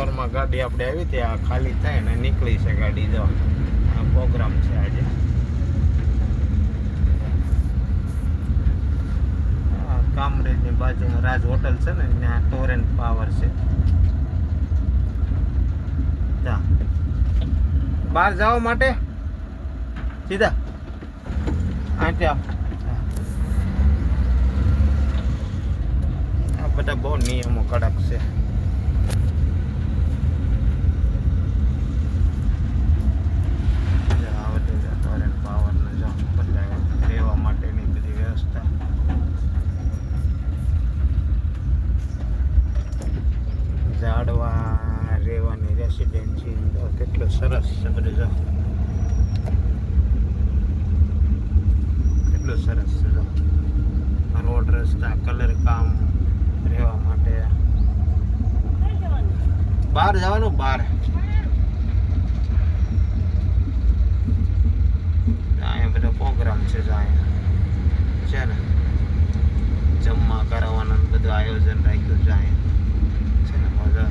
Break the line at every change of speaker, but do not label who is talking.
સવારમાં ગાડી આપણે આવી ત્યાં ખાલી થાય ને નીકળી છે ગાડી. જો આ પ્રોગ્રામ છે આજે. કામરેજની બાજુમાં રાજ હોટલ છે ને ત્યાં ટોરેન્ટ પાવર છે. બહાર જવા માટે સીધા આંટે આ બધા બહુ નિયમો કડક છે. ટોરેન્ટ પાવરને જો બદલાય રહેવા માટેની બધી વ્યવસ્થા. ઝાડવા રહેવાની રેસિડેન્સી કેટલું સરસ છે બધું. જો કેટલું સરસ છે. જો રોડ રસ્તા કલર કામ રહેવા માટે. બહાર જવાનું બહાર અહીંયા બધો પ્રોગ્રામ છે. અહીંયા છે ને જમવા કરાવવાનું બધું આયોજન રાખ્યું છે અહીંયા છે ને. મજા